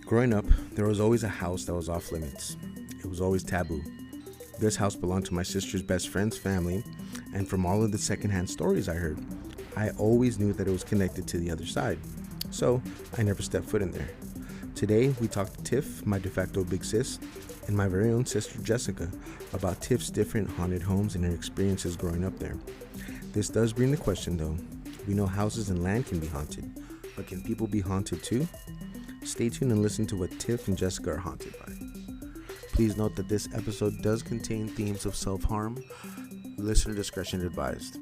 Growing up, there was always a house that was off limits. It was always taboo. This house belonged to my sister's best friend's family, and from all of the secondhand stories I heard, I always knew that it was connected to the other side. So I never stepped foot in there. Today, we talked to Tiff, my de facto big sis, and my very own sister Jessica about Tiff's different haunted homes and her experiences growing up there. This does bring the question though. We know houses and land can be haunted, but can people be haunted too? Stay tuned and listen to what Tiff and Jessica are haunted by. Please note that this episode does contain themes of self-harm. Listener discretion advised.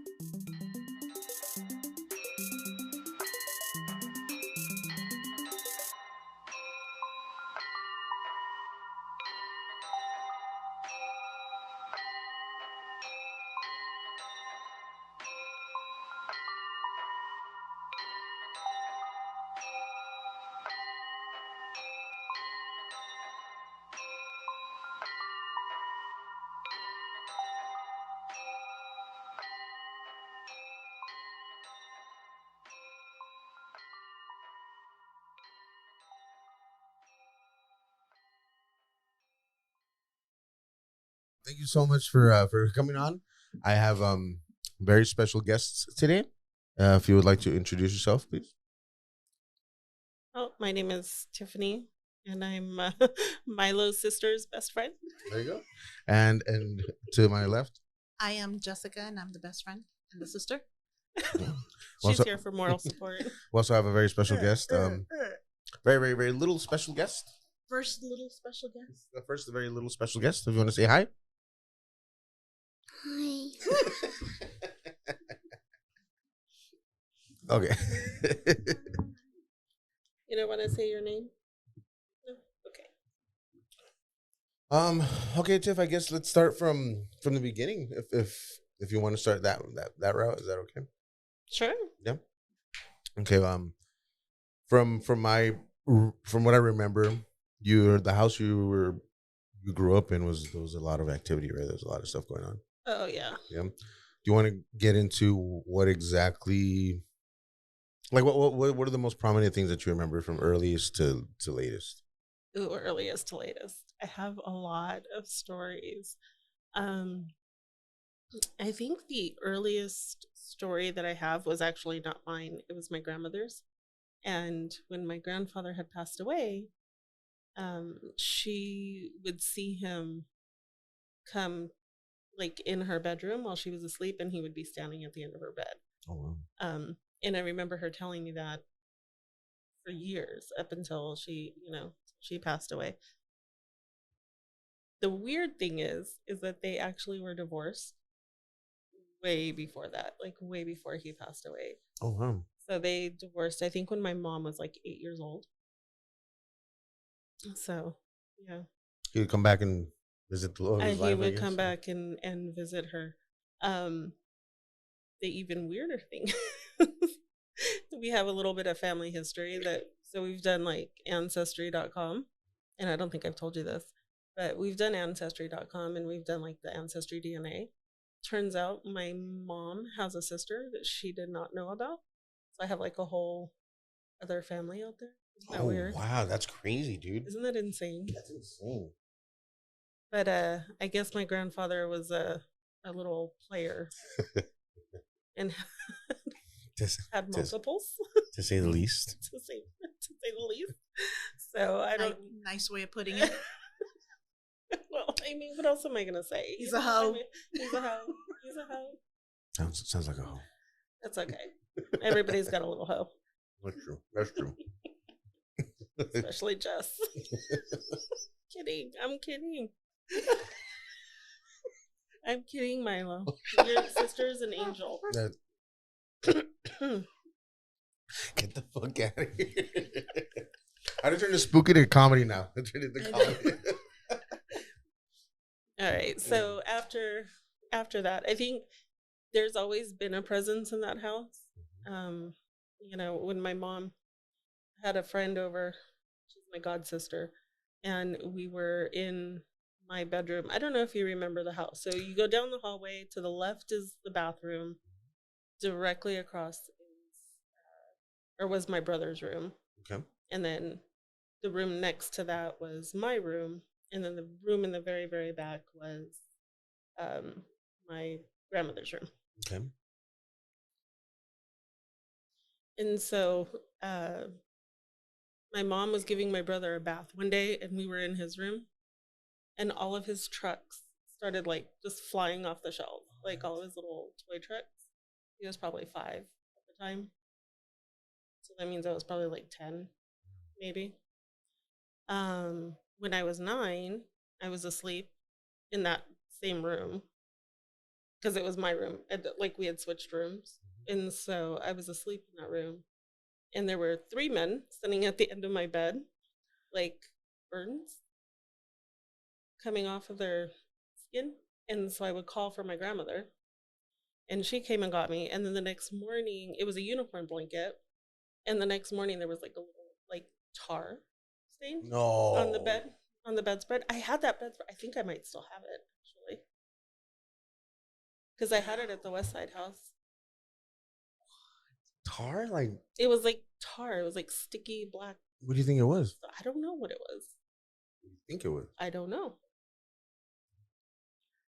Thank you so much for coming on. I have very special guests today. If you would like to introduce yourself, please. Oh, my name is Tiffany, and I'm Milo's sister's best friend. There you go. And to my left. I am Jessica, and I'm the best friend and the sister. She's Also- here for moral support. We also have a very special guest. Very, very, very little special guest. First little special guest. The first very little special guest. If you want to say hi. Hi. Okay. You don't want to say your name? No? Okay. Okay, Tiff, I guess let's start from the beginning. If you want to start that route, is that okay? Sure. Yeah. Okay. From what I remember, the house you grew up in there was a lot of activity, right? There's a lot of stuff going on. Oh, yeah. Yeah. Do you want to get into what exactly, like what are the most prominent things that you remember from earliest to latest? Ooh, earliest to latest. I have a lot of stories. I think the earliest story that I have was actually not mine. It was my grandmother's. And when my grandfather had passed away, she would see him come like in her bedroom while she was asleep, and he would be standing at the end of her bed. Oh wow. And I remember her telling me that for years up until she passed away. The weird thing is that they actually were divorced way before that, like way before he passed away. Oh wow. So they divorced, I think, when my mom was like 8 years old. So, yeah. He would come back and visit the Lord. He would come back and visit her. The even weirder thing, we have a little bit of family history so we've done like ancestry.com, and I don't think I've told you this, but we've done ancestry.com and we've done like the ancestry DNA. Turns out my mom has a sister that she did not know about. So I have like a whole other family out there. Isn't that weird? Wow, that's crazy, dude. Isn't that insane? That's insane. But I guess my grandfather was a little player and had multiples, to say the least. to say the least. So I don't. Nice way of putting it. Well, I mean, what else am I gonna say? He's a hoe. He's a hoe. He's a hoe. Sounds like a hoe. That's okay. Everybody's got a little hoe, That's true. That's true. especially Jess. Kidding. I'm kidding. I'm kidding, Milo. Your sister's an angel. Get the fuck out of here. I just turn the spooky to comedy now. I turn it to comedy. All right. So after that, I think there's always been a presence in that house. When my mom had a friend over, she's my god sister, and we were in my bedroom. I don't know if you remember the house. So you go down the hallway, to the left is the bathroom, directly across was my brother's room. Okay. And then the room next to that was my room, and then the room in the very, very back was my grandmother's room. Okay. And so my mom was giving my brother a bath one day, and we were in his room, and all of his trucks started like just flying off the shelf, like all of his little toy trucks. He was probably 5 at the time. So that means I was probably like 10, maybe. When I was 9, I was asleep in that same room because it was my room. Like we had switched rooms. And so I was asleep in that room. And there were 3 men sitting at the end of my bed, like burns coming off of their skin. And so I would call for my grandmother, and she came and got me. And then the next morning, it was a unicorn blanket. And the next morning, there was like a little like tar stain on the bed, on the bedspread. I had that bedspread. I think I might still have it actually, because I had it at the West Side house. Tar? Like, it was like tar. It was like sticky black. What do you think it was? I don't know what it was. What do you think it was? I don't know.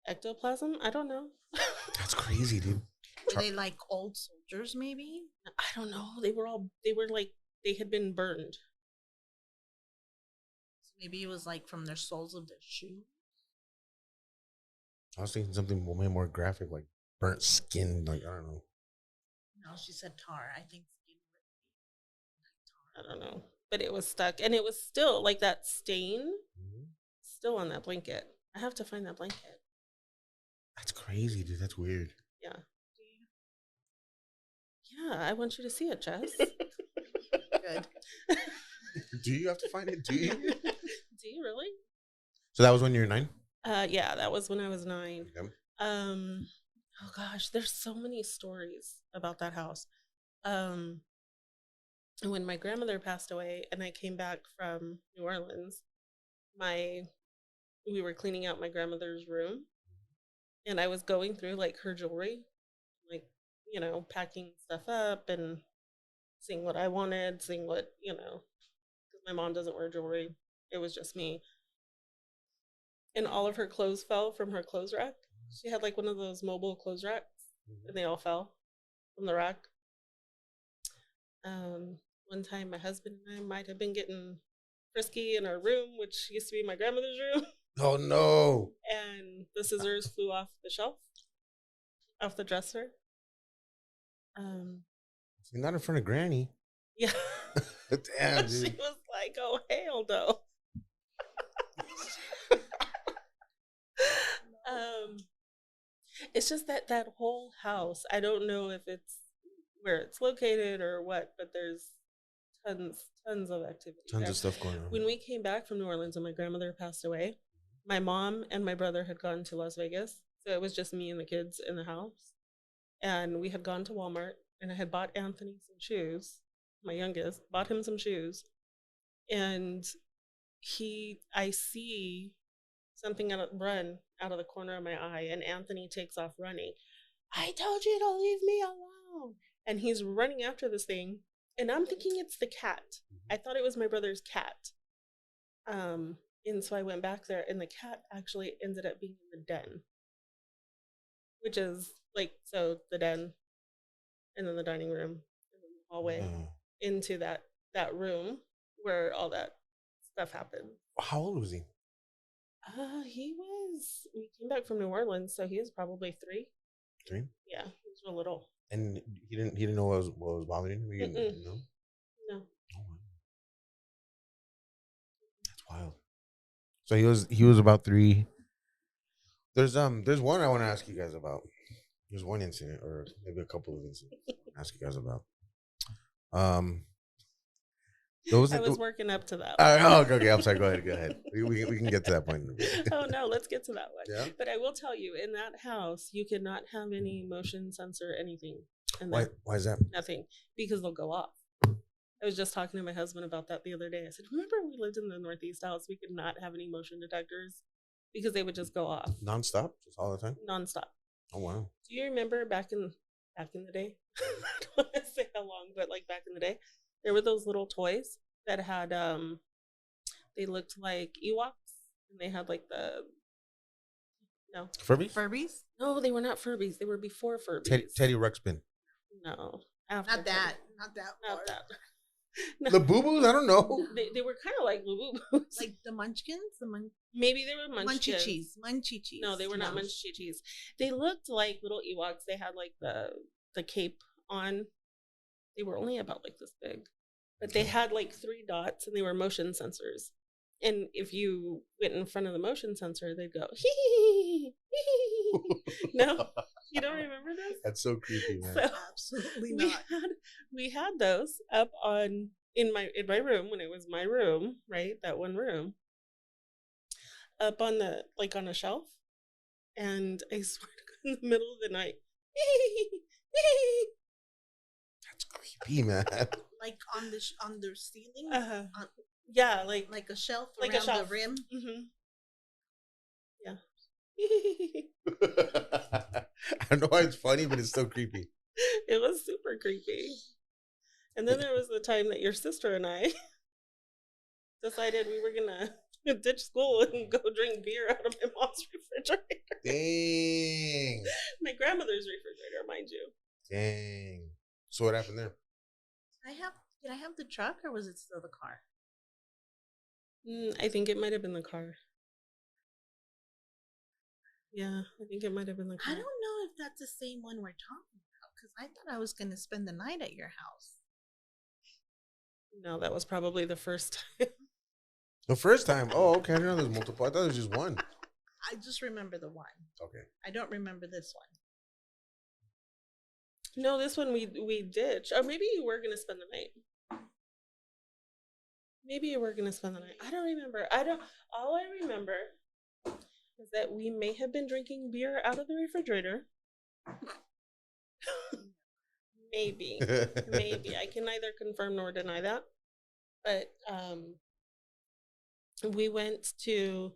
Ectoplasm? I don't know. That's crazy, dude. Were they like old soldiers, maybe? I don't know. They were like, they had been burned. So maybe it was like from their soles of their shoes. I was thinking something way more graphic, like burnt skin. Like, I don't know. No, she said tar. I think skin would be like tar. I don't know. But it was stuck. And it was still like that stain still on that blanket. I have to find that blanket. That's crazy, dude. That's weird. Yeah. Yeah, I want you to see it, Jess. Good. Do you have to find it? Do you? Do you really? So that was when you were 9? Yeah, that was when I was 9. Okay. Oh gosh, there's so many stories about that house. And when my grandmother passed away and I came back from New Orleans, we were cleaning out my grandmother's room, and I was going through like her jewelry, like, you know, packing stuff up and seeing what I wanted, seeing what, you know, because my mom doesn't wear jewelry. It was just me. And all of her clothes fell from her clothes rack. She had like one of those mobile clothes racks, and they all fell from the rack. One time my husband and I might have been getting frisky in our room, which used to be my grandmother's room. Oh, no. And the scissors flew off the shelf, off the dresser. Not in front of Granny. Yeah. Damn, dude. She was like, oh, hell no. It's just that whole house. I don't know if it's where it's located or what, but there's tons of activity. Tons of stuff going on. When we came back from New Orleans and my grandmother passed away, my mom and my brother had gone to Las Vegas. So it was just me and the kids in the house. And we had gone to Walmart, and I had bought Anthony some shoes, my youngest, bought him some shoes. And I see something run out of the corner of my eye, and Anthony takes off running. I told you to leave me alone. And he's running after this thing, and I'm thinking it's the cat. I thought it was my brother's cat. And so I went back there, and the cat actually ended up being in the den, which is like, so the den, and then the dining room, and then the hallway into that room where all that stuff happened. How old was he? We came back from New Orleans, so he was probably 3. 3? Yeah, he was real little. And he didn't know what was bothering him? He didn't know? No. Oh, wow. That's wild. So he was about 3. There's one I want to ask you guys about. There's one incident, or maybe a couple of incidents I want to ask you guys about. I was working up to that one. Okay. I'm sorry. Go ahead. We can get to that point in a bit. Oh, no, let's get to that one. Yeah? But I will tell you, in that house, you cannot have any motion sensor, anything. And Why is that? Nothing, because they'll go off. I was just talking to my husband about that the other day. I said, remember we lived in the Northeast house, we could not have any motion detectors because they would just go off. Nonstop? Just all the time? Nonstop. Oh, wow. Do you remember back in the day? I don't want to say how long, but like back in the day, there were those little toys that had they looked like Ewoks, and they had like the no, Furbies? Furbies? no, they were not Furbies. They were before Furbies. Teddy Ruxpin. No, after Not that. Teddy. Not that. Not part. that. No, The Boo Boos? I don't know. they were kind of like Boo Boos. Like the Munchkins? Maybe they were Munchkins. Munchy cheese. Munchy cheese. No, they were not Munchy cheese. They looked like little Ewoks. They had like the cape on. They were only about like this big, but they had like 3 dots, and they were motion sensors. And if you went in front of the motion sensor, they'd go hee hee hee. No, you don't remember this? That's so creepy, man. So Absolutely not. we had those up on in my room when it was my room, right? That one room. Up on the like on a shelf. And I swear to God, in the middle of the night. That's creepy, man. Like on the ceiling? Yeah, like Like a shelf like around a shelf. the rim? Mm-hmm. Yeah. I don't know why it's funny, but it's so creepy. It was super creepy. And then there was the time that your sister and I decided we were gonna ditch school and go drink beer out of my mom's refrigerator. Dang. My grandmother's refrigerator, mind you. Dang. So what happened there? Did I have the truck or was it still the car? I think it might have been the car. Yeah, I think it might have been the car. I don't know if that's the same one we're talking about because I thought I was going to spend the night at your house. No, that was probably the first time. The first time? Oh, okay. I didn't know there was multiple. I thought there was just one. I just remember the one. Okay. I don't remember this one. No, this one we ditched. Or maybe you were gonna spend the night. Maybe you were gonna spend the night. I don't remember. All I remember is that we may have been drinking beer out of the refrigerator. Maybe. Maybe. I can neither confirm nor deny that. But we went to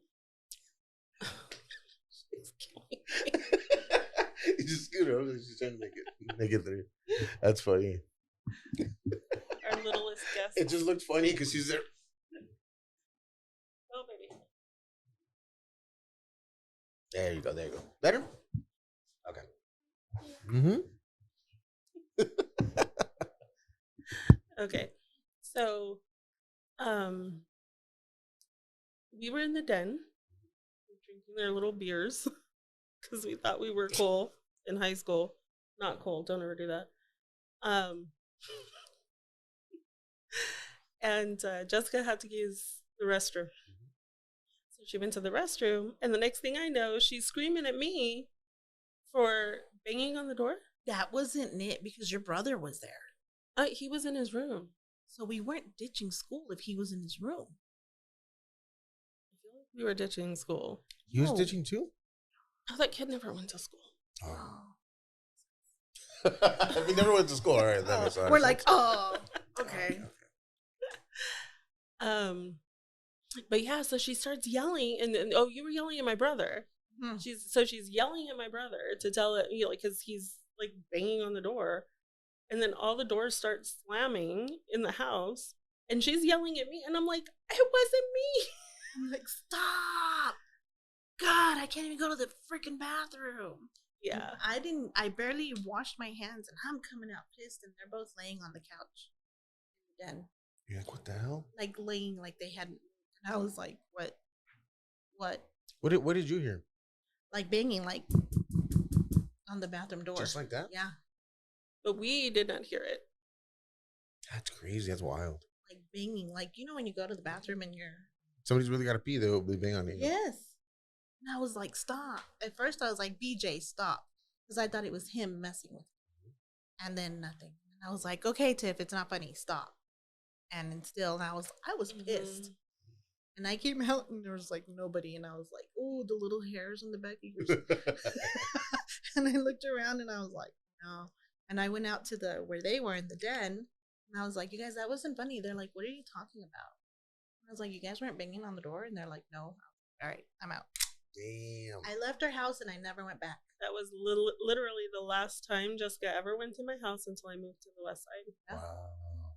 she's killing me. You just, she's trying to make it through. That's funny. Our littlest guest. It just looked funny because she's there. Oh, baby. There you go. There you go. Better? Okay. Mm-hmm. Okay. So, we were in the den drinking their little beers because we thought we were cool in high school. Not cool. Don't ever do that. And Jessica had to use the restroom. So she went to the restroom, and the next thing I know, she's screaming at me for banging on the door. That wasn't it because your brother was there. He was in his room. So we weren't ditching school if he was in his room. I feel like we were ditching school. He was No. ditching too? Oh, that kid never went to school. Oh. We never went to school. All right. That makes We're like, sense. oh, okay. But yeah, so she starts yelling, and oh, you were yelling at my brother. Hmm. She's yelling at my brother to tell it, you know, like, because he's like banging on the door, and then all the doors start slamming in the house, and she's yelling at me, and I'm like, it wasn't me. I'm like, stop. God, I can't even go to the freaking bathroom. Yeah. I barely washed my hands and I'm coming out pissed and they're both laying on the couch. Then You're like, what the hell? like laying like they hadn't. And I was like, what? What did you hear? Like banging like on the bathroom door. Just like that? Yeah. But we did not hear it. That's crazy. That's wild. Like banging. Like, you know, when you go to the bathroom and you're. Somebody's really got to pee. They'll be banging on you. Yes. And I was like, stop. At first I was like, BJ, stop. Because I thought it was him messing with me. And then nothing. And I was like, okay, Tiff, it's not funny. Stop. And then still, and I was pissed. And I came out and there was like nobody. And I was like, oh, the little hairs on the back of your skin. And I looked around and I was like, no. And I went out to where they were in the den. And I was like, you guys, that wasn't funny. They're like, what are you talking about? And I was like, you guys weren't banging on the door? And they're like, no. All right, I'm out. Damn. I left her house and I never went back. That was literally the last time Jessica ever went to my house until I moved to the west side. Yeah. Wow.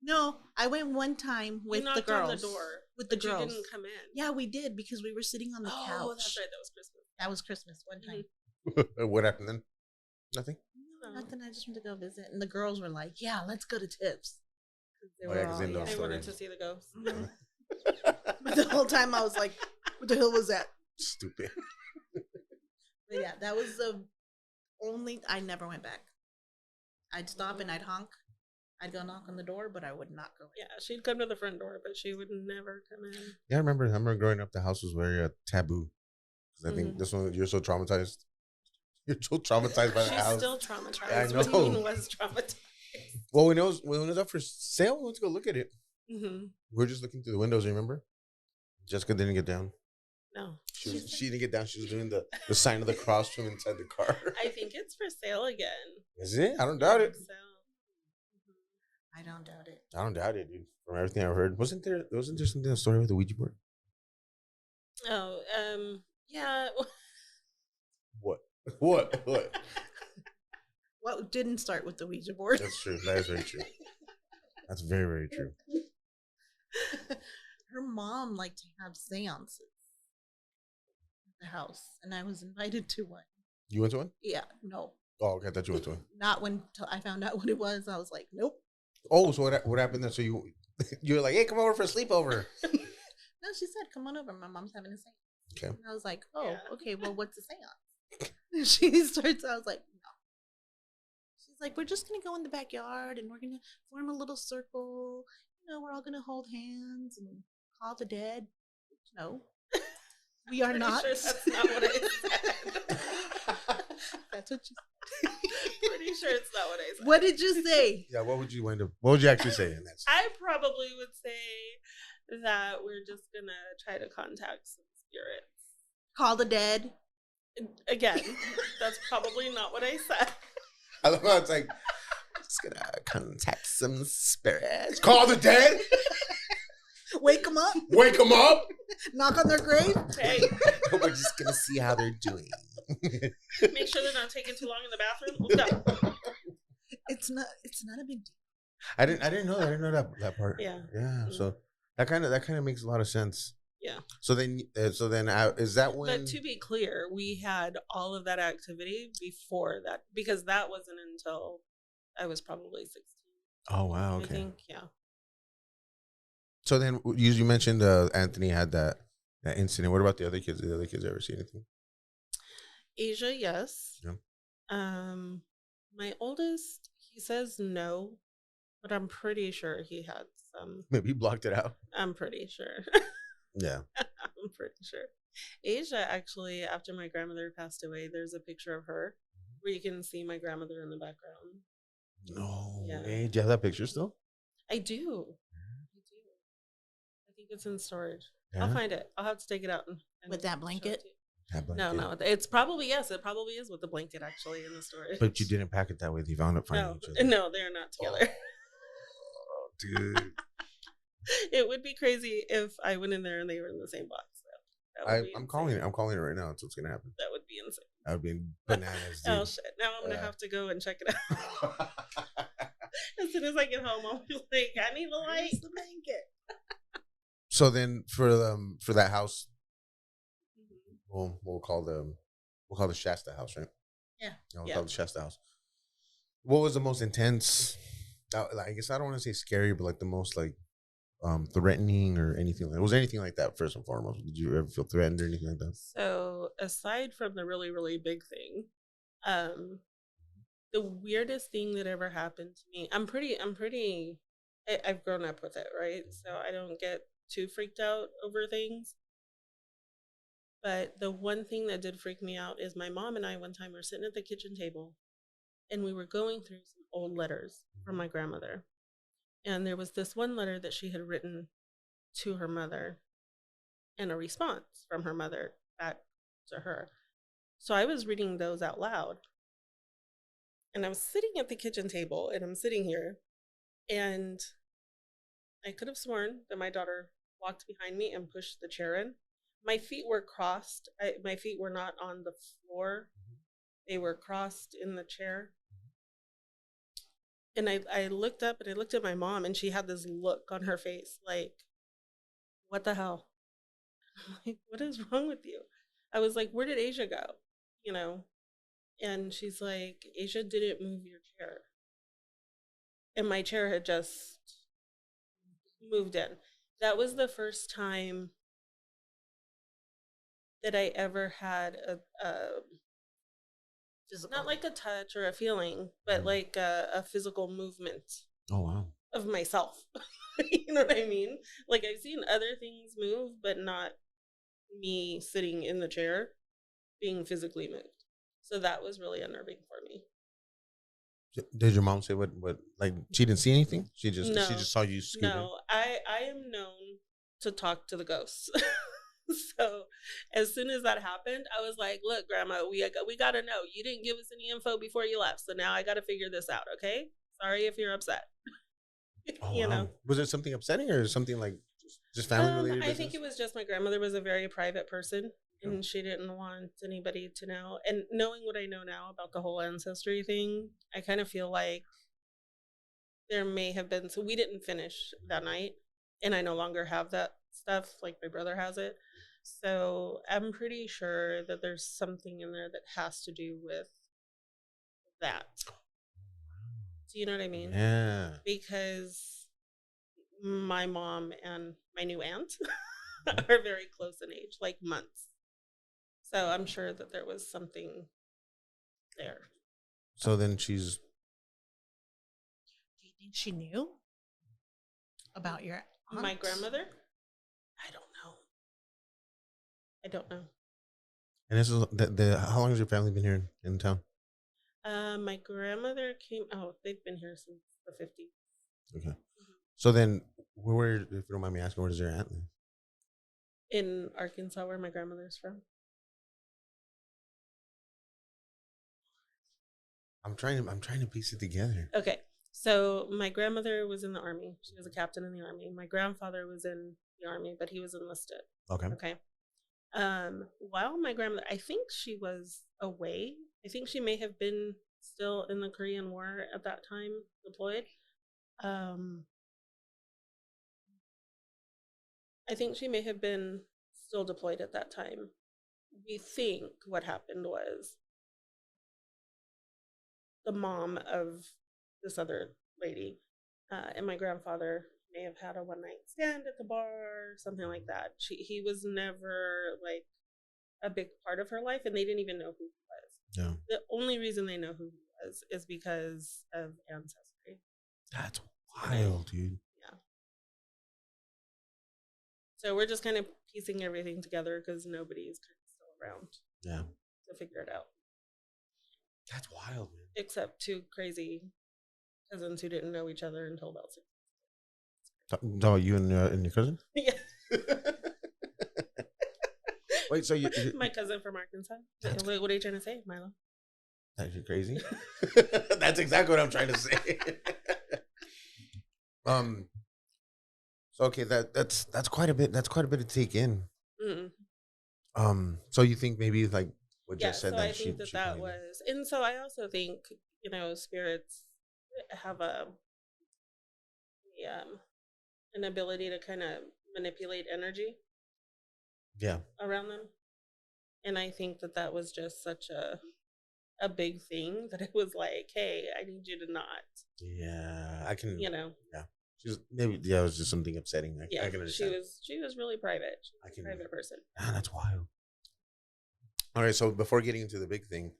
No, I went one time with the knocked girls. on the door With the but girls. You didn't come in. Yeah, we did because we were sitting on the couch. Oh, that's right. That was Christmas. That was Christmas one time. What happened then? Nothing? No, nothing. I just went to go visit. And the girls were like, yeah, let's go to Tiff's. They, Oh, yeah, 'cause they know they story. wanted to see the ghost. But the whole time I was like, what the hell was that? Stupid. But yeah, that was the only. I never went back. I'd stop and I'd honk. I'd go knock on the door, but I would not go in. Yeah, she'd come to the front door, but she would never come in. Yeah, I remember growing up, the house was very taboo. Because I think this one, you're so traumatized. You're so traumatized by the house. She's still traumatized. Yeah, I know. What do you mean was traumatized? Well, when it was up for sale, we went to go look at it. Mm-hmm. We were just looking through the windows, remember? Jessica didn't get down. No. She didn't get down. She was doing the sign of the cross from inside the car. I think it's for sale again. Is it? I don't doubt it. So, I don't doubt it. I don't doubt it, dude. From everything I've heard. Wasn't there something in the story with the Ouija board? oh, yeah. What? What didn't start with the Ouija board? That's true. That is very true. That's very, very true. Her mom liked to have seances at the house, and I was invited to one. You went to one? Yeah, no. Oh, okay. I thought you went to one. Not when I found out what it was. I was like, nope. Oh, so what happened then? So you were like, hey, come over for a sleepover. No, she said, come on over. My mom's having a seance. Okay. And I was like, oh, Yeah. okay, well, what's a seance? And she starts, I was like, no. She's like, we're just going to go in the backyard and we're going to form a little circle. You know, we're all going to hold hands and call the dead. No, we are not. Sure that's not what I said. That's what you said. Pretty sure it's not what I said. What did you say? Yeah, what would you actually say in that? I probably would say that we're just gonna try to contact some spirits. Call the dead. Again, that's probably not what I said. I love how it's like, just gonna contact some spirits. Call the dead? Wake them up. Wake them up? Knock on their grave. Hey, We're just gonna see how they're doing. make sure they're not taking too long in the bathroom. Let's go. It's not a big deal. I didn't know that. I didn't know that part. Yeah. Yeah. Mm-hmm. So that kind of makes a lot of sense. Yeah. So then is that when? But to be clear, we had all of that activity before that because that wasn't until I was probably 16. Oh wow. Okay. I think, yeah. So then you mentioned Anthony had that incident. What about the other kids? Did the other kids ever see anything? Asia, yes. Yeah. My oldest, he says no, but I'm pretty sure he had some. Maybe he blocked it out. I'm pretty sure. Yeah. I'm pretty sure. Asia, actually, after my grandmother passed away, there's a picture of her where you can see my grandmother in the background. No Yeah. way. Do you have that picture still? I do. I think it's in storage. Yeah. I'll find it. I'll have to take it out. And With that show it blanket? to you. That blanket. No. It's probably, yes, it probably is with the blanket actually in the storage. But you didn't pack it that way. You found it finding each other. No, they're not together. Oh, dude. It would be crazy if I went in there and they were in the same box. I'm calling it. I'm calling it right now. That's what's gonna happen. That would be insane. That would be bananas, dude. Oh shit! Now I'm gonna have to go and check it out. As soon as I get home, I'll be like, I need the light. Where's the blanket? So then for that house, we'll call the Shasta house, right? Yeah. We'll call it the Shasta house. What was the most intense? I guess I don't want to say scary, but like the most like threatening or anything like. Was there anything like that first and foremost? Did you ever feel threatened or anything like that? So aside from the really, really big thing, the weirdest thing that ever happened to me, I've grown up with it, right? So I don't get too freaked out over things. But the one thing that did freak me out is my mom and I one time were sitting at the kitchen table and we were going through some old letters from my grandmother. And there was this one letter that she had written to her mother and a response from her mother back to her. So I was reading those out loud. And I was sitting at the kitchen table and I'm sitting here and I could have sworn that my daughter walked behind me and pushed the chair in. My feet were crossed. My feet were not on the floor. They were crossed in the chair. And I looked up and I looked at my mom, and she had this look on her face like, what the hell? I'm like, what is wrong with you? I was like, where did Asia go? You know? And she's like, Asia didn't move your chair. And my chair had just moved in. That was the first time that I ever had not like a touch or a feeling, but like a physical movement. Oh, wow. Of myself. You know what I mean? Like, I've seen other things move, but not me sitting in the chair being physically moved. So that was really unnerving for me. Did your mom say what like she didn't see anything? She just saw you scooting? No, I am known to talk to the ghosts. So as soon as that happened, I was like, look, Grandma, we got to know. You didn't give us any info before you left. So now I got to figure this out, okay? Sorry if you're upset. Oh, You wow. know? Was it something upsetting or something like just family related? I think it was just my grandmother was a very private person, and she didn't want anybody to know. And knowing what I know now about the whole ancestry thing, I kind of feel like there may have been, so we didn't finish that night, and I no longer have that stuff like my brother has it. So I'm pretty sure that there's something in there that has to do with that. Do you know what I mean? Yeah. Because my mom and my new aunt are very close in age, like months. So I'm sure that there was something there. So then she's... Do you think she knew about your aunt? My grandmother? I don't know. And this is how long has your family been here in town? My grandmother came. Oh, they've been here since the 50s. Okay. Mm-hmm. So then, where, if you don't mind me asking, where does your aunt live? In Arkansas, where my grandmother's from. I'm trying to piece it together. Okay. So my grandmother was in the Army. She was a captain in the Army. My grandfather was in the Army, but he was enlisted. Okay. While my grandmother, I think she was away. I think she may have been still in the Korean War at that time, deployed. I think she may have been still deployed at that time. We think what happened was the mom of this other lady and my grandfather may have had a one-night stand at the bar, something like that. He was never like a big part of her life, and they didn't even know who he was. Yeah. The only reason they know who he was is because of ancestry. That's wild, dude. Yeah. So we're just kind of piecing everything together because nobody's kind of still around. Yeah. To figure it out. That's wild, man. Except two crazy cousins who didn't know each other until about 6 months. No, you and your cousin? Yeah. Wait, so you my cousin from Arkansas? What are you trying to say, Milo? That you're crazy? That's exactly what I'm trying to say. So okay, that's quite a bit. That's quite a bit to take in. Mm-hmm. So you think maybe like what Jess said? So I think that was, and so I also think spirits have an ability to kind of manipulate energy. Yeah. Around them. And I think that was just such a big thing that it was like, hey, I need you to not. Yeah, I can. Yeah. She was it was just something upsetting. I can understand. She was really private. She was a private person. Ah, that's wild. All right, so before getting into the big thing,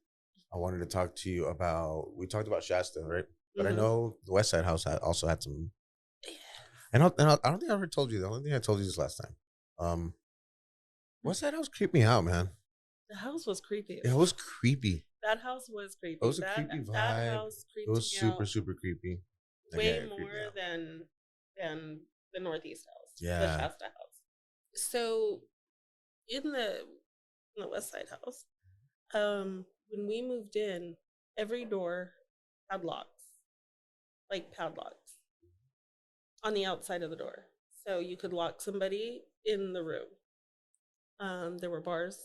I wanted to talk to you about. We talked about Shasta, right? But I know the West Side House also had some. Yeah. And I don't think I ever told you. The only thing I told you this last time. West Side House creeped me out, man. The house was creepy. It was creepy. That house was creepy. It was a creepy vibe. That house creeped me out. It was super, super creepy. Way more than the Northeast House. Yeah. The Shasta House. So in the West Side House, when we moved in, every door had locks. Like padlocks. On the outside of the door. So you could lock somebody in the room. There were bars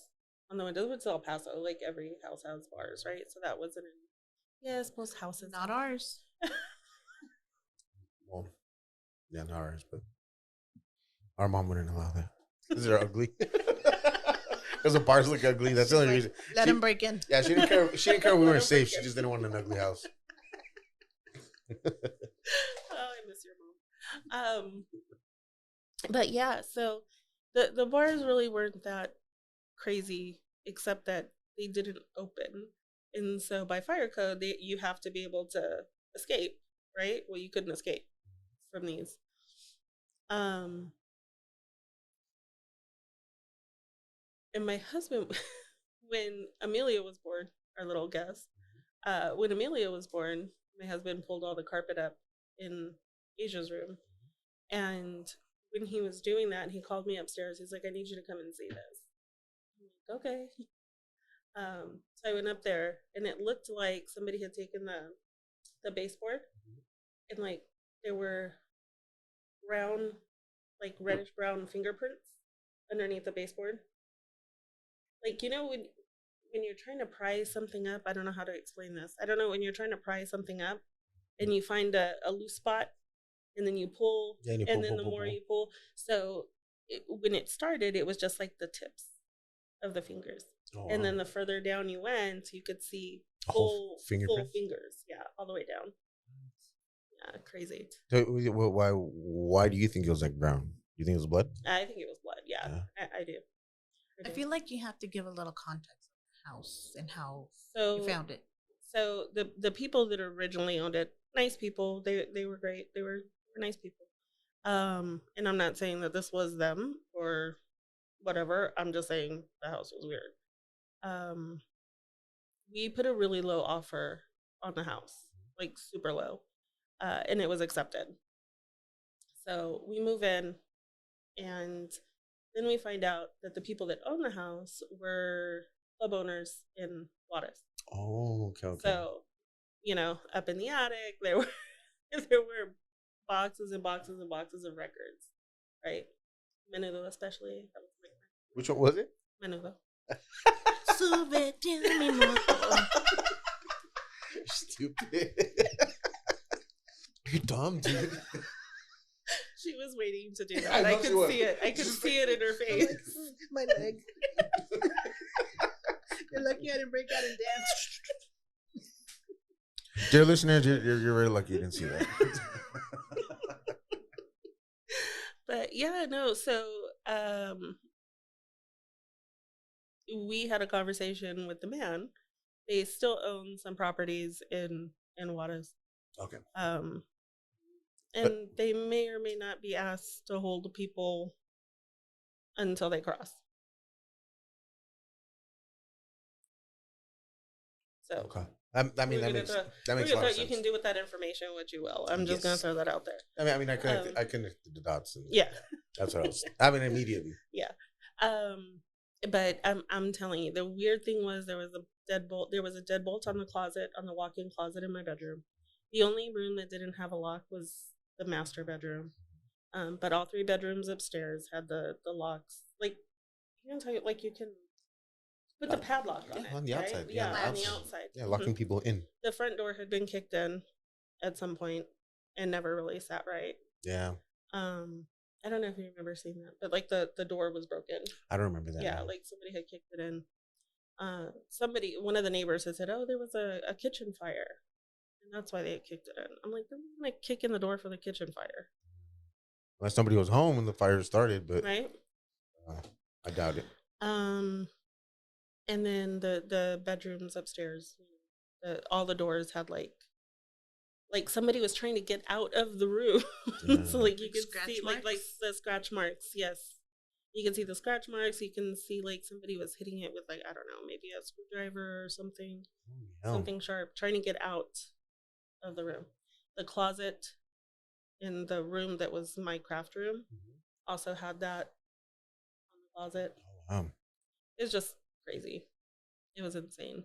on the windows. It's El Paso, like every house has bars, right? So that wasn't in. Yes, most houses. Not ours. Well, yeah, not ours, but our mom wouldn't allow that. Because they're ugly. Because the bars look ugly. That's the only reason. Let him break in. Yeah, she didn't care. She didn't care we weren't safe. She just didn't want an ugly house. Oh, I miss your mom. But yeah, so the bars really weren't that crazy, except that they didn't open, and so by fire code, you have to be able to escape, right? Well, you couldn't escape from these. And my husband, when Amelia was born, our little guest, when Amelia was born, my husband pulled all the carpet up in Asia's room, and when he was doing that, he called me upstairs. He's like, "I need you to come and see this." I'm like, okay. So I went up there, and it looked like somebody had taken the baseboard, and like there were brown, like reddish brown fingerprints underneath the baseboard. Like, you know, when you're trying to pry something up, I don't know how to explain this. I don't know, when you're trying to pry something up and you find a loose spot, and then you pull, yeah, and then the more you pull. So when it started, it was just like the tips of the fingers. Oh, and then the further down you went, you could see full fingers. Yeah, all the way down. Yeah, crazy. So why do you think it was like brown? You think it was blood? I think it was blood. Yeah. I do. I feel like you have to give a little context of the house and how you found it. So the people that originally owned it, nice people. They were great. They were nice people. And I'm not saying that this was them or whatever. I'm just saying the house was weird. We put a really low offer on the house, like super low, and it was accepted. So we move in, and then we find out that the people that own the house were club owners in Juarez. Oh, okay. So, you know, up in the attic, there were boxes and boxes and boxes of records, right? Menudo, especially. That was my favorite. Which one was it? Menudo. Sube to mi moto. Stupid. You're dumb, dude. She was waiting to do that. I could see it. I could see it in her face. My leg. You're lucky I didn't break out and dance. Dear listeners, you're very lucky you didn't see that. But yeah, no. So we had a conversation with the man. They still own some properties in Juarez. Okay. And they may or may not be asked to hold people until they cross. So okay. I mean that makes a lot of sense. You can do with that information what you will. I'm just gonna throw that out there. I mean I connected the dots. And yeah. That's what I was. I mean immediately. Yeah. But I'm telling you, the weird thing was there was a deadbolt. There was a deadbolt on the closet, on the walk-in closet in my bedroom. The only room that didn't have a lock was the master bedroom. But all 3 bedrooms upstairs had the locks. Like you can tell you, like you can put the padlock on it. On the outside. Right? Yeah, on the outside. Yeah, locking people in. The front door had been kicked in at some point and never really sat right. Yeah. I don't know if you remember seeing that, but like the door was broken. I don't remember that. Yeah, like somebody had kicked it in. One of the neighbors had said, "Oh, there was a kitchen fire, and that's why they had kicked it in." I'm like, "They're not gonna kick in the door for the kitchen fire." Unless somebody was home when the fire started, but right. I doubt it. And then the bedrooms upstairs, all the doors had like somebody was trying to get out of the room. So like you could see like the scratch marks. Yes. You can see the scratch marks. You can see like somebody was hitting it with like, I don't know, maybe a screwdriver or something. Something sharp, trying to get out of the room. The closet in the room that was my craft room also had that on the closet. Oh, wow. It was just crazy. It was insane.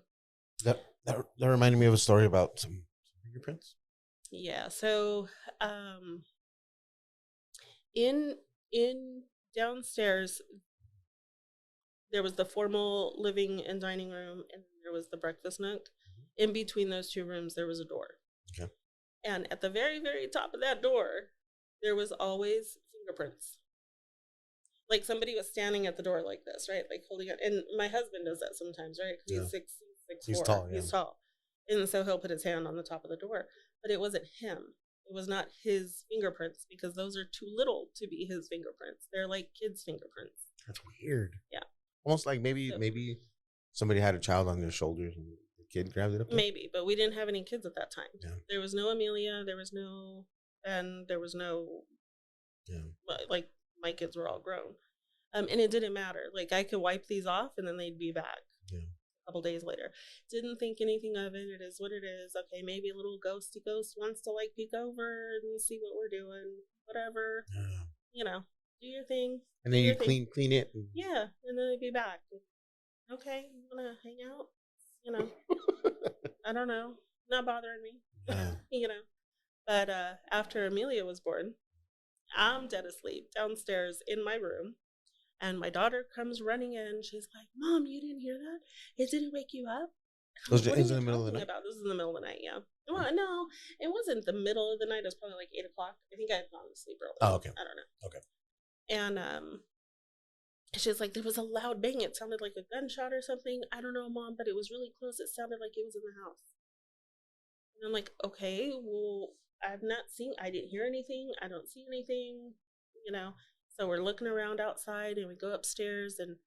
That reminded me of a story about some fingerprints. Yeah. So in downstairs there was the formal living and dining room, and there was the breakfast nook. In between those 2 rooms there was a door. Okay. And at the very, very top of that door, there was always fingerprints. Like somebody was standing at the door like this, right? Like holding it. And my husband does that sometimes, right? Because Yeah. he's 6'4". He's tall, yeah. He's tall. And so he'll put his hand on the top of the door. But it wasn't him. It was not his fingerprints because those are too little to be his fingerprints. They're like kids' fingerprints. That's weird. Yeah. Almost like maybe somebody had a child on their shoulders and the kid grabbed it up there. Maybe, but we didn't have any kids at that time. Yeah. There was no Amelia. There was no Ben. There was no, like, my kids were all grown. And it didn't matter. Like, I could wipe these off and then they'd be back a couple days later. Didn't think anything of it. It is what it is. Okay, maybe a little ghosty ghost wants to, like, peek over and see what we're doing. Whatever. Yeah. You know, do your thing. And then you clean it. Yeah, and then they'd be back. Okay, you want to hang out? You know, I don't know. Not bothering me. Yeah. You know. But after Amelia was born, I'm dead asleep downstairs in my room. And my daughter comes running in. She's like, Mom, you didn't hear that? It didn't wake you up? Was it in the middle of the night? This is in the middle of the night, yeah. Well, no, it wasn't the middle of the night. It was probably like 8 o'clock. I think I had gone to sleep early. Oh, okay. I don't know. Okay. And she's like, there was a loud bang. It sounded like a gunshot or something. I don't know, Mom, but it was really close. It sounded like it was in the house. And I'm like, okay, well, I didn't hear anything. I don't see anything, you know. So we're looking around outside and we go upstairs and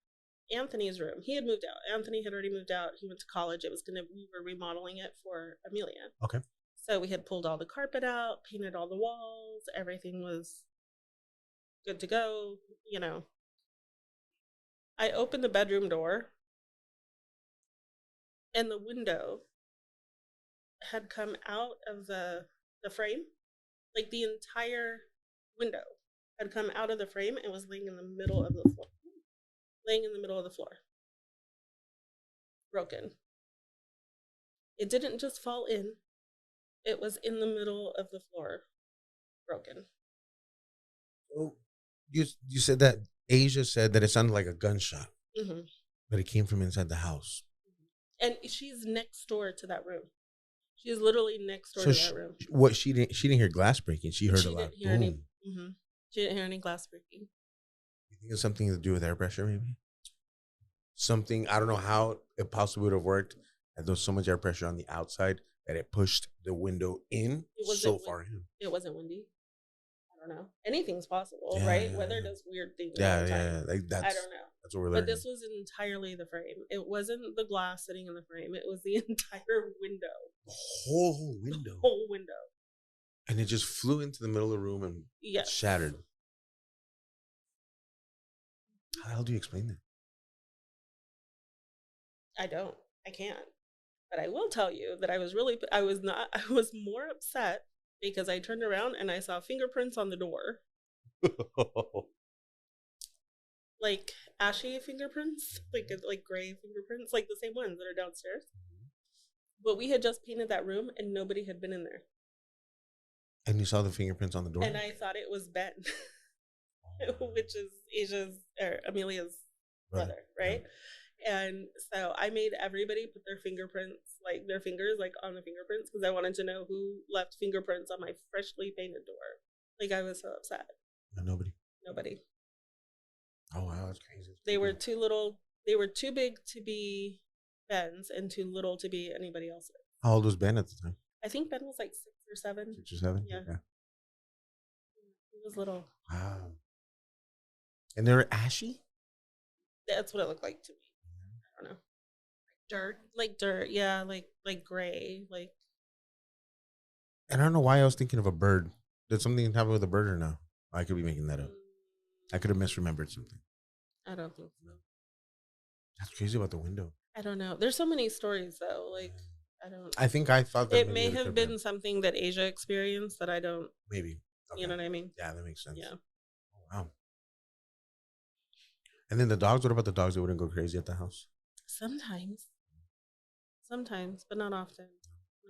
Anthony's room, he had moved out. Anthony had already moved out. He went to college. We were remodeling it for Amelia. Okay. So we had pulled all the carpet out, painted all the walls. Everything was good to go, you know. I opened the bedroom door and the window had come out of the frame. Like the entire window had come out of the frame and was laying in the middle of the floor. Broken. It didn't just fall in. It was in the middle of the floor. Broken. Oh, you said that Asia said that it sounded like a gunshot. Mm-hmm. But it came from inside the house. And she's next door to that room. She's literally next door to that room. What she didn't hear glass breaking. She heard a loud boom. She didn't hear any glass breaking. You think it's something to do with air pressure, maybe? Something, I don't know how it possibly would have worked. And there was so much air pressure on the outside that it pushed the window in so far in. It wasn't windy. I don't know. Anything's possible, right? Weather does weird things all the time. Yeah. Like I don't know. That's what we're learning. But this was entirely the frame. It wasn't the glass sitting in the frame. It was the entire window. The whole window. The whole window. And it just flew into the middle of the room and shattered. How the hell do you explain that? I can't. But I will tell you that I was more upset because I turned around and I saw fingerprints on the door. Like ashy fingerprints, like gray fingerprints, like the same ones that are downstairs. But we had just painted that room and nobody had been in there. And you saw the fingerprints on the door? And I thought it was Ben, which is Amelia's brother, right? Yeah. And so I made everybody put their fingers on the fingerprints because I wanted to know who left fingerprints on my freshly painted door. Like I was so upset. And nobody. Oh wow, that's crazy. They were too little. They were too big to be Ben's and too little to be anybody else's. How old was Ben at the time? I think Ben was like 6 or 7. 6 or 7? Yeah. He was little. Wow. And they were ashy? That's what it looked like to me. I don't know. Like dirt, yeah, like gray, like. And I don't know why I was thinking of a bird. Did something happen with a bird or no? I could be making that up. I could have misremembered something. I don't think so. That's crazy about the window. I don't know. There's so many stories though. Like I think I thought that it may have been something that Asia experienced that I don't. Maybe. Okay. You know what I mean? Yeah, that makes sense. Yeah. Oh, wow. And then the dogs. What about the dogs that wouldn't go crazy at the house? Sometimes, but not often.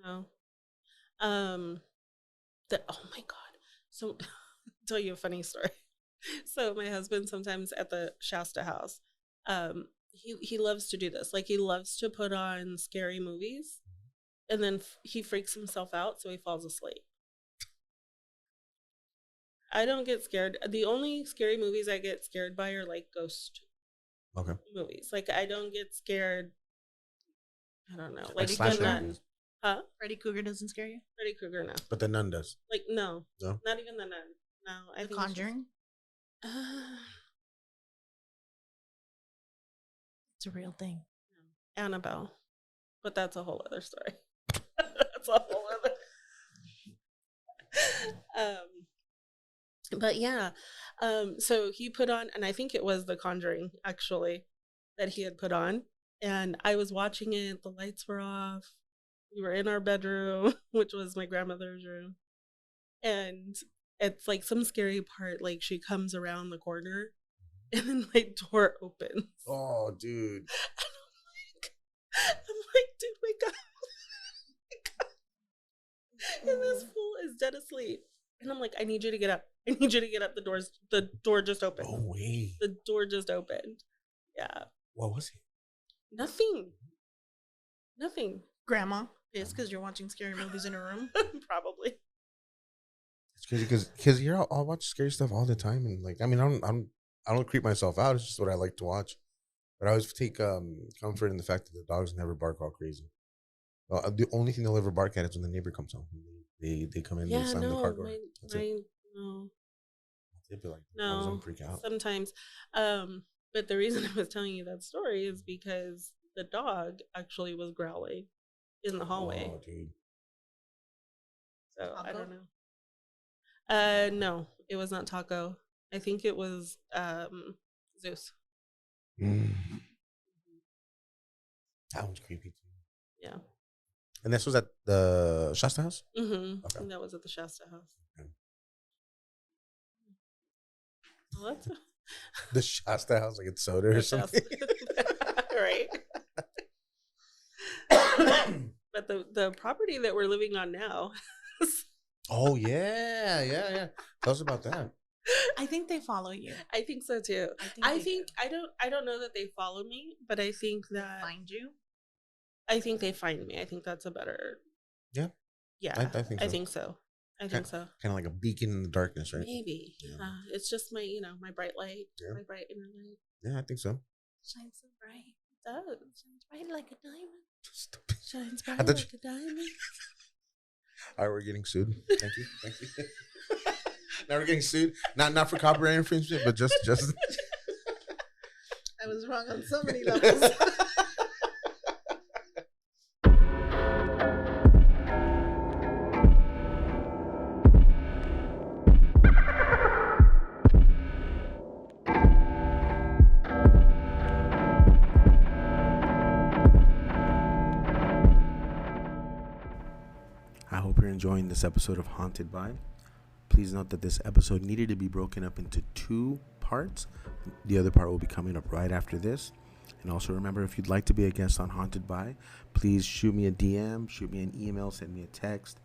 No. Oh my God. So, I'll tell you a funny story. So my husband sometimes at the Shasta house, he loves to do this. Like he loves to put on scary movies, and then he freaks himself out, so he falls asleep. I don't get scared. The only scary movies I get scared by are like ghost Okay. movies. Like I don't get scared. I don't know. Like Like slasher The Nun. movies. Huh? Freddy Krueger doesn't scare you? Freddy Krueger, no. But the Nun does. Like no. No? Not even The Nun. No. I The think it's just- Conjuring? It's a real thing. Annabelle. But that's a whole other story. That's a whole other. But yeah. So he put on, and I think it was The Conjuring actually that he had put on. And I was watching it, the lights were off. We were in our bedroom, which was my grandmother's room. And it's like some scary part, like she comes around the corner and then my door opens. Oh, dude. I'm like, dude, wake up. Wake up. And this fool is dead asleep. And I'm like, I need you to get up. I need you to get up. The door just opened. Oh, wait. The door just opened. Yeah. What was it? Nothing. Nothing. Grandma is because you're watching scary movies in a room. Probably. It's crazy because I'll watch scary stuff all the time, and like I mean I don't creep myself out. It's just what I like to watch. But I always take comfort in the fact that the dogs never bark all crazy. The only thing they'll ever bark at is when the neighbor comes home. They come in and slam the car door. No. They'd be like, No. dogs freak out. Sometimes. But the reason I was telling you that story is because the dog actually was growling in the hallway. Oh, dude. So I Taco? don't know. No, it was not Taco. I think it was Zeus. Mm. That one's creepy too. Yeah. And this was at the Shasta house? Mm-hmm. Okay. And that was at the Shasta house. Okay. Well, that's The Shasta house, like it's soda or the something. Shasta. Right. But the property that we're living on now. Oh yeah. Tell us about that. I think they follow you. I think so too. I think I don't know that they follow me, but I think that Find you. I think they find me. I think that's a better. Yeah. Yeah. I think so. I think so. I think so. Kind of like a beacon in the darkness, right? Maybe. Yeah. It's just my, my bright light, Yeah. my bright inner light. Yeah, I think so. Shines so bright. It does. Shines bright like a diamond. Stupid. Shines I bright thought like a diamond. All right, we're getting sued. Thank you. Now we're getting sued. Not for copyright infringement, but just I was wrong on so many levels. I hope you're enjoying this episode of Haunted By. Please note that this episode needed to be broken up into 2 parts. The other part will be coming up right after this. And also remember, if you'd like to be a guest on Haunted By, please shoot me a DM, shoot me an email, send me a text,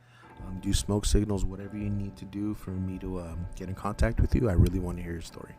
do smoke signals, whatever you need to do for me to get in contact with you. I really want to hear your story.